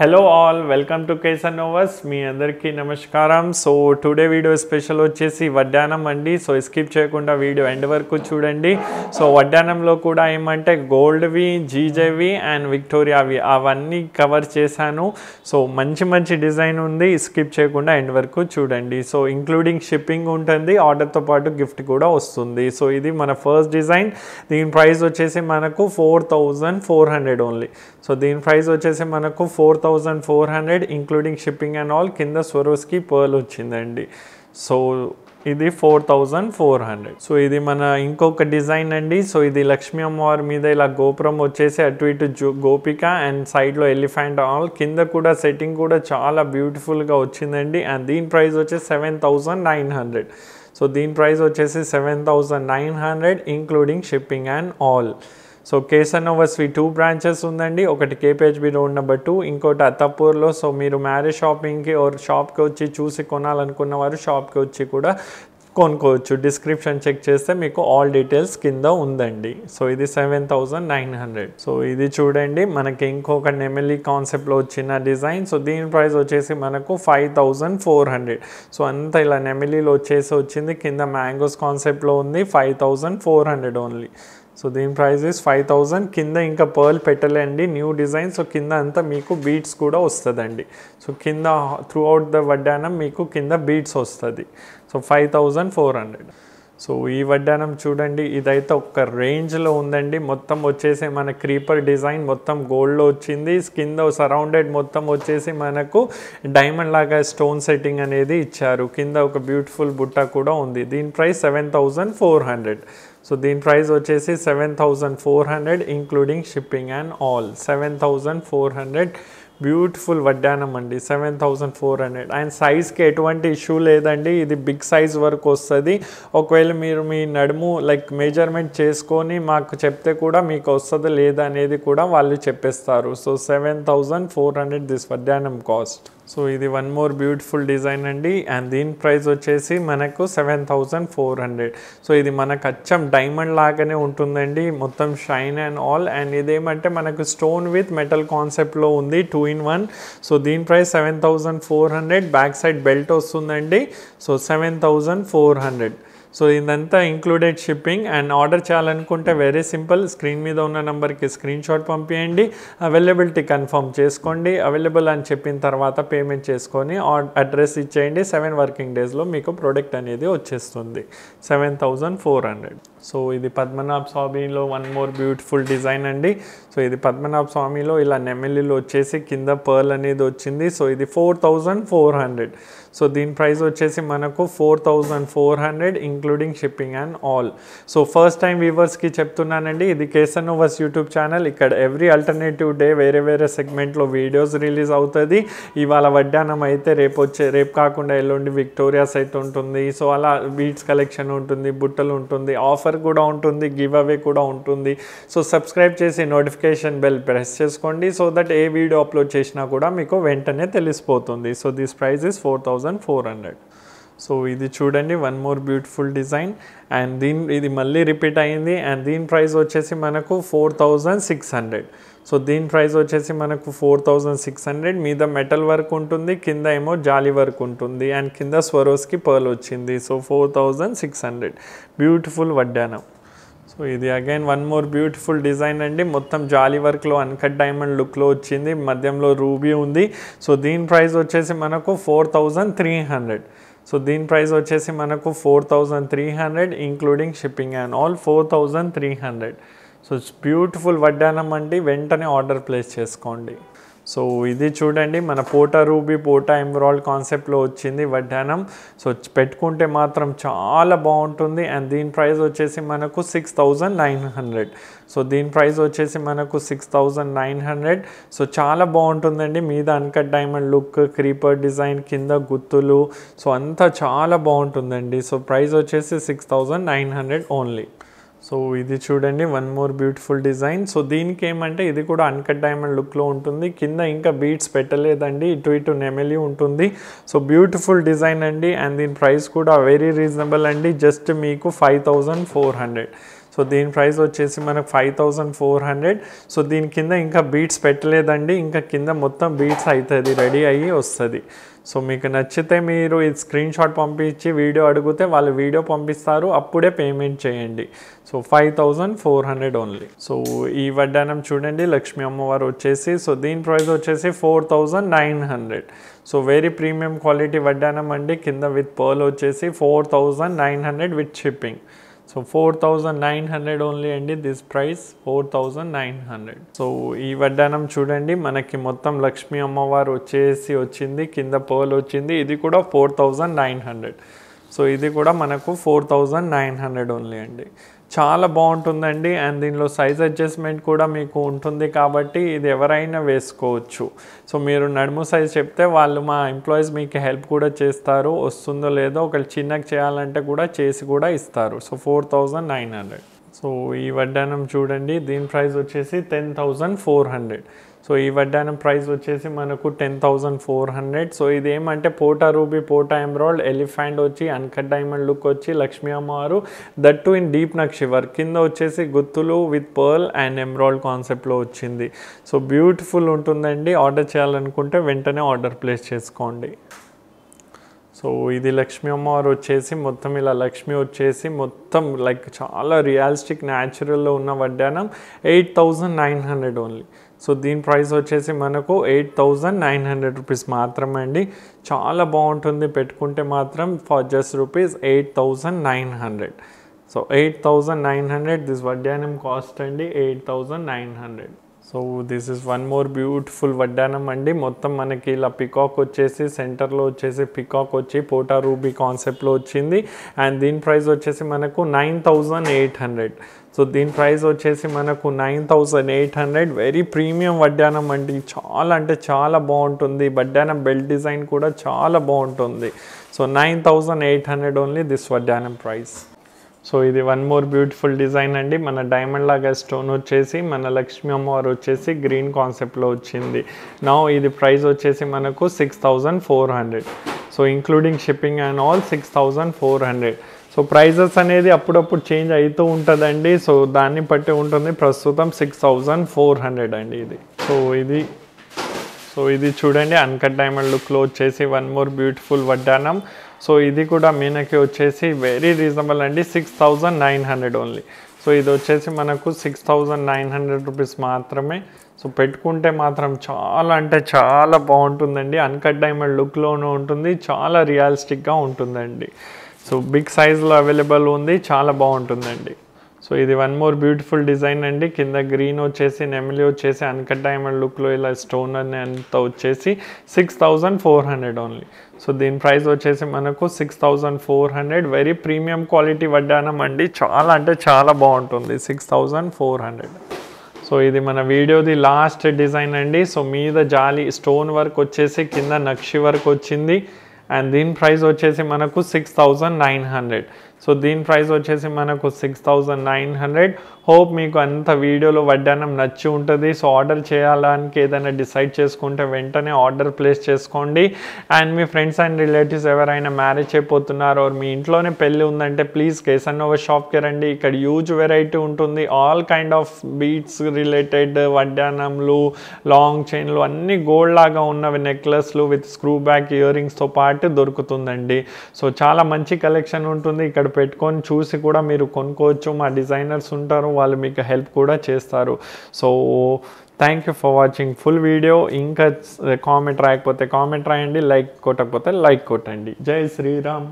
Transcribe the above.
Hello all, welcome to Kaisanovas. మీ అందరికీ నమస్కారం. So today video special వచ్చేసి వడ్డానం అండి. సో స్కిప్ చేయకుండా వీడియో ఎండ్ వరకు చూడండి. సో వడ్డానంలో కూడా ఏమంటే గోల్డ్వి, జీజేవి అండ్ విక్టోరియావి అవన్నీ కవర్ చేశాను. సో మంచి డిజైన్ ఉంది, స్కిప్ చేయకుండా ఎండ్ వరకు చూడండి. సో ఇంక్లూడింగ్ షిప్పింగ్ ఉంటుంది, ఆర్డర్తో పాటు గిఫ్ట్ కూడా వస్తుంది. సో ఇది మన ఫస్ట్ డిజైన్. దీని ప్రైస్ వచ్చేసి మనకు 4400 ఓన్లీ. సో దీని ప్రైస్ వచ్చేసి మనకు 4400 ఇంక్లూడింగ్ షిప్పింగ్ అండ్ ఆల్. కింద స్వరోస్కి పర్ల్ వచ్చిందండి. సో ఇది 4400. సో ఇది మన ఇంకొక డిజైన్ అండి. సో ఇది లక్ష్మీ అమ్మవారి మీద ఇలా గోపురం వచ్చేసి అటు ఇటు గోపిక అండ్ సైడ్లో ఎలిఫెంట్ ఆల్. కింద కూడా సెట్టింగ్ కూడా చాలా బ్యూటిఫుల్గా వచ్చిందండి. అండ్ దీని ప్రైస్ వచ్చేసి 7900. సో దీని ప్రైస్ వచ్చేసి 7900 including shipping and all. So కేసనోవస్వి 2 బ్రాంచెస్ ఉందండి. ఒకటి కేపీహెచ్బి రోడ్ నెంబర్ 2, ఇంకోటి అత్తపూర్లో. సో మీరు మ్యారేజ్ షాపింగ్కి ఆర్ షాప్కి వచ్చి చూసి కొనాలనుకున్న వారు షాప్కి వచ్చి కూడా కొనుక్కోవచ్చు. డిస్క్రిప్షన్ చెక్ చేస్తే మీకు ఆల్ డీటెయిల్స్ కింద ఉందండి. సో ఇది 7900. సో ఇది చూడండి, మనకి ఇంకొక నెమలి కాన్సెప్ట్లో వచ్చిన డిజైన్. సో దీని ప్రైస్ వచ్చేసి మనకు 5400. సో అంతా ఇలా నెమలిలో వచ్చేసి వచ్చింది. కింద మ్యాంగోస్ కాన్సెప్ట్లో ఉంది. 5400 ఓన్లీ. సో దీని ప్రైస్ ఇస్ 5000. కింద ఇంకా పర్ల్ పెట్టలేండి, న్యూ డిజైన్. సో కింద అంతా మీకు బీడ్స్ కూడా వస్తుందండి. సో కింద త్రూ అవుట్ ద వడ్డానం మీకు కింద బీడ్స్ వస్తుంది. సో 5400. సో ఈ వడ్డానం చూడండి, ఇదైతే ఒక రేంజ్లో ఉందండి. మొత్తం వచ్చేసి మన క్రీపర్ డిజైన్ మొత్తం గోల్డ్లో వచ్చింది. కింద సరౌండెడ్ మొత్తం వచ్చేసి మనకు డైమండ్ లాగా స్టోన్ సెట్టింగ్ అనేది ఇచ్చారు. కింద ఒక బ్యూటిఫుల్ బుట్ట కూడా ఉంది. దీని ప్రైస్ 7400. సో దీని ప్రైస్ వచ్చేసి 7400 including shipping and all. 7400 beautiful వడ్డానం అండి. 7400. అండ్ సైజ్కి ఎటువంటి ఇష్యూ లేదండి. ఇది బిగ్ సైజ్ వరకు వస్తుంది. ఒకవేళ మీరు మీ నడుము లైక్ మెజర్మెంట్ చేసుకొని మాకు చెప్తే కూడా మీకు వస్తుంది లేదా అనేది కూడా వాళ్ళు చెప్పేస్తారు. సో 7400 దిస్ వడ్డానం కాస్ట్. సో ఇది వన్ మోర్ బ్యూటిఫుల్ డిజైన్ అండి. అండ్ దీని ప్రైస్ వచ్చేసి మనకు 7400. సో ఇది మనకు అచ్చం డైమండ్ లాగానే ఉంటుందండి, మొత్తం షైన్ అండ్ ఆల్. అండ్ ఇదేమంటే మనకు స్టోన్ విత్ మెటల్ కాన్సెప్ట్లో ఉంది, 2-in-1. సో దీని ప్రైస్ 7400. బ్యాక్ సైడ్ బెల్ట్ వస్తుందండి. సో 7400. సో ఇదంతా ఇంక్లూడెడ్ షిప్పింగ్. అండ్ ఆర్డర్ చేయాలనుకుంటే వెరీ సింపుల్, స్క్రీన్ మీద ఉన్న నెంబర్కి స్క్రీన్ షాట్ పంపించండి, అవైలబిలిటీ కన్ఫర్మ్ చేసుకోండి. అవైలబుల్ అని చెప్పిన తర్వాత పేమెంట్ చేసుకొని అడ్రస్ ఇచ్చేయండి. 7 వర్కింగ్ డేస్లో మీకు ప్రోడక్ట్ అనేది వచ్చేస్తుంది. 7400. సో ఇది పద్మనాభ స్వామిలో వన్ మోర్ బ్యూటిఫుల్ డిజైన్ అండి. సో ఇది పద్మనాభ స్వామిలో ఇలా నెమలిలో వచ్చేసి కింద పర్ల్ అనేది వచ్చింది. సో ఇది 4400. సో దీని ప్రైస్ వచ్చేసి మనకు 4400 including shipping and all. So first time వ్యూవర్స్కి చెప్తున్నానండి, ఇది కేసనోవస్ యూట్యూబ్ ఛానల్. ఇక్కడ ఎవ్రీ ఆల్టర్నేటివ్ డే వేరే సెగ్మెంట్లో వీడియోస్ రిలీజ్ అవుతుంది. ఇవాళ వడ్డానం అయితే రేపు కాకుండా ఎల్లుండి విక్టోరియా సెట్ ఉంటుంది. సో అలా బీడ్స్ కలెక్షన్ ఉంటుంది, బుట్టలు ఉంటుంది, ఆఫర్ కూడా ఉంటుంది, గివ్ అవే కూడా ఉంటుంది. సో సబ్స్క్రైబ్ చేసి నోటిఫికేషన్ బెల్ ప్రెస్ చేసుకోండి, so that A video upload చేసినా కూడా మీకు వెంటనే తెలిసిపోతుంది. So this price is 4400. So ఇది చూడండి, one more beautiful design. And ఇది మళ్ళీ రిపీట్ అయింది. అండ్ దీని ప్రైస్ వచ్చేసి మనకు 4600. సో దీని ప్రైస్ వచ్చేసి మనకు 4600. మీద మెటల్ వర్క్ ఉంటుంది, కింద ఏమో జాలీ వర్క్ ఉంటుంది, అండ్ కింద స్వరోస్కి పర్ల్ వచ్చింది. సో 4600 బ్యూటిఫుల్ వడ్డానం. సో ఇది again one more beautiful design అండి. మొత్తం జాలీ వర్క్లో అన్కట్ డైమండ్ లుక్లో వచ్చింది, మధ్యంలో రూబీ ఉంది. సో దీని ప్రైస్ వచ్చేసి మనకు 4300. సో దీని ప్రైస్ వచ్చేసి మనకు 4300 including shipping and all. 4300. So beautiful వడ్డానం అండి, వెంటనే ఆర్డర్ ప్లేస్ చేసుకోండి. సో ఇది చూడండి, మన పోటా రూబీ, పోటా ఎమరాల్డ్ కాన్సెప్ట్లో వచ్చింది వడ్డానం. సో పెట్టుకుంటే మాత్రం చాలా బాగుంటుంది. అండ్ దీని ప్రైస్ వచ్చేసి మనకు 6900. సో దీని ప్రైస్ వచ్చేసి మనకు 6900. సో చాలా బాగుంటుందండి. మీద uncut diamond look, creeper design, కింద గుత్తులు, సో అంతా చాలా బాగుంటుందండి. సో ప్రైస్ వచ్చేసి 6900 ఓన్లీ. సో ఇది చూడండి, one more beautiful design. So దీనికి ఏమంటే ఇది కూడా అన్కట్ డైమండ్ లుక్లో ఉంటుంది. కింద ఇంకా బీడ్స్ పెట్టలేదండి, ఇటు నెమలి ఉంటుంది. సో బ్యూటిఫుల్ డిజైన్ అండి. అండ్ దీని ప్రైస్ కూడా వెరీ రీజనబుల్ అండి, జస్ట్ మీకు 5400. సో దీని ప్రైస్ వచ్చేసి మనకు 5400. సో దీని కింద ఇంకా బీట్స్ పెట్టలేదండి, ఇంకా కింద మొత్తం బీట్స్ అవుతుంది, రెడీ అయ్యి వస్తుంది. సో మీకు నచ్చితే మీరు ఇది స్క్రీన్ షాట్ పంపించి వీడియో అడిగితే వాళ్ళు వీడియో పంపిస్తారు, అప్పుడే పేమెంట్ చేయండి. So 5400 only. సో ఈ వడ్డానం చూడండి, లక్ష్మీ అమ్మవారు వచ్చేసి, సో దీని ప్రైస్ వచ్చేసి 4900. సో వెరీ ప్రీమియం క్వాలిటీ వడ్డానం అండి. కింద విత్ పర్ల్ వచ్చేసి 4900 విత్ షిప్పింగ్. సో 4900 ఓన్లీ అండి, దిస్ ప్రైస్ 4900. సో ఈ వడ్డానం చూడండి, మనకి మొత్తం లక్ష్మీ అమ్మవారు వచ్చేసి వచ్చింది, కింద పర్ల్ వచ్చింది, ఇది కూడా 4900. సో ఇది కూడా మనకు 4900 ఓన్లీ అండి. చాలా బాగుంటుందండి. అండ్ దీనిలో సైజ్ అడ్జస్ట్మెంట్ కూడా మీకు ఉంటుంది కాబట్టి ఇది ఎవరైనా వేసుకోవచ్చు. సో మీరు నడుము సైజ్ చెప్తే వాళ్ళు మా ఎంప్లాయీస్ మీకు హెల్ప్ కూడా చేస్తారు, వస్తుందో లేదో ఒకవేళ చిన్నగా చేయాలంటే కూడా చేసి కూడా ఇస్తారు. సో 4900. సో ఈ వడ్డానం చూడండి, దీని ప్రైస్ వచ్చేసి 10400. సో ఈ వడ్డానం ప్రైస్ వచ్చేసి మనకు 10400. సో ఇది ఏమంటే పోటా రూబీ, పోటా ఎమరాల్డ్, ఎలిఫెంట్ వచ్చి అన్కట్ డైమండ్ లుక్ వచ్చి లక్ష్మీ అమ్మవారు, that in deep nakshi work, కింద వచ్చేసి గుత్తులు విత్ పర్ల్ అండ్ ఎమరాల్డ్ కాన్సెప్ట్లో వచ్చింది. సో బ్యూటిఫుల్ ఉంటుందండి. ఆర్డర్ చేయాలనుకుంటే వెంటనే ఆర్డర్ ప్లేస్ చేసుకోండి. సో ఇది లక్ష్మీ అమ్మవారు వచ్చేసి మొత్తం ఇలా లక్ష్మి వచ్చేసి మొత్తం లైక్ చాలా రియలిస్టిక్ న్యాచురల్లో ఉన్న వడ్డానం 8900 ఓన్లీ. సో దీని ప్రైస్ వచ్చేసి మనకు 8900 రూపీస్ మాత్రమే అండి. చాలా బాగుంటుంది, పెట్టుకుంటే మాత్రం for just rupees 8900. So 8900 this వడ్డానం కాస్ట్ అండి, 8900. So this is one more beautiful వడ్డానం అండి. మొత్తం మనకి ఇలా పికాక్ వచ్చేసి సెంటర్లో వచ్చేసి పికాక్ వచ్చి పోటా రూబీ కాన్సెప్ట్లో వచ్చింది. అండ్ దీని ప్రైస్ వచ్చేసి మనకు 9800. సో దీని ప్రైస్ వచ్చేసి మనకు 9800. వెరీ ప్రీమియం వడ్డానం అండి, చాలా అంటే చాలా బాగుంటుంది. వడ్డానం బెల్ట్ డిజైన్ కూడా చాలా బాగుంటుంది. సో 9800 ఓన్లీ దిస్ వడ్డానం ప్రైస్. సో ఇది వన్ మోర్ బ్యూటిఫుల్ డిజైన్ అండి. మన డైమండ్ లాగా స్టోన్ వచ్చేసి మన లక్ష్మీ అమ్మవారు వచ్చేసి గ్రీన్ కాన్సెప్ట్లో వచ్చింది. నా ఇది ప్రైస్ వచ్చేసి మనకు 6400. So including shipping and all 6400. So prices అనేది అప్పుడప్పుడు చేంజ్ అవుతూ ఉంటుందండి. సో దాన్ని బట్టి ఉంటుంది. ప్రస్తుతం 6400 అండి ఇది. సో ఇది చూడండి, అన్కట్ డైమండ్ లుక్లో వచ్చేసి వన్ మోర్ బ్యూటిఫుల్ వడ్డానం. సో ఇది కూడా మీనకి వచ్చేసి వెరీ రీజనబుల్ అండి, 6900 ఓన్లీ. సో ఇది వచ్చేసి మనకు 6900 రూపీస్ మాత్రమే. సో పెట్టుకుంటే మాత్రం చాలా అంటే చాలా బాగుంటుందండి. అన్కట్ డైమండ్ లుక్లోనూ ఉంటుంది, చాలా రియలిస్టిక్గా ఉంటుందండి. సో బిగ్ సైజ్లో అవైలబుల్ ఉంది, చాలా బాగుంటుందండి. సో ఇది వన్ మోర్ బ్యూటిఫుల్ డిజైన్ అండి. కింద గ్రీన్ వచ్చేసి నెమిలి వచ్చేసి అన్కట్ డైమండ్ లుక్లో ఇలా స్టోన్ అంతా వచ్చేసి 6400 ఓన్లీ. సో దీని ప్రైస్ వచ్చేసి మనకు 6400. వెరీ ప్రీమియం క్వాలిటీ వడ్డానం అండి, చాలా అంటే చాలా బాగుంటుంది. 6400. సో ఇది మన వీడియోది లాస్ట్ డిజైన్ అండి. సో మీద జాలి స్టోన్ వర్క్ వచ్చేసి కింద నక్షి వర్క్ వచ్చింది. అండ్ దీని ప్రైస్ వచ్చేసి మనకు 6900. సో దీని ప్రైస్ వచ్చేసి మనకు 6900. హోప్ మీకు అంత వీడియోలో వడ్డానం నచ్చి ఉంటుంది. సో ఆర్డర్ చేయాలని ఏదైనా డిసైడ్ చేసుకుంటే వెంటనే ఆర్డర్ ప్లేస్ చేసుకోండి. అండ్ మీ ఫ్రెండ్స్ అండ్ రిలేటివ్స్ ఎవరైనా మ్యారేజ్ అయిపోతున్నారు ఆర్ మీ ఇంట్లోనే పెళ్ళి ఉందంటే ప్లీజ్ కేసన్నోవా షాప్కి రండి. ఇక్కడ హ్యూజ్ వెరైటీ ఉంటుంది. All kind of beads related వడ్డానంలు, లాంగ్ చైన్లు, అన్ని గోల్డ్ లాగా ఉన్నవి, నెక్లెస్లు విత్ స్క్రూ బ్యాక్ ఇయర్ రింగ్స్తో పాటు దొరుకుతుందండి. సో చాలా మంచి కలెక్షన్ ఉంటుంది. ఇక్కడ పెట్టుకొని చూసి కూడా మీరు కొనుక్కోవచ్చు. మా డిజైనర్స్ ఉంటారు, వాళ్ళు మీకు హెల్ప్ కూడా చేస్తారు. So thank you for watching full video. ఇంకా కామెంట్ రాయకపోతే కామెంట్ రాయండి, లైక్ కొట్టకపోతే లైక్ కొట్టండి. జై శ్రీరామ్.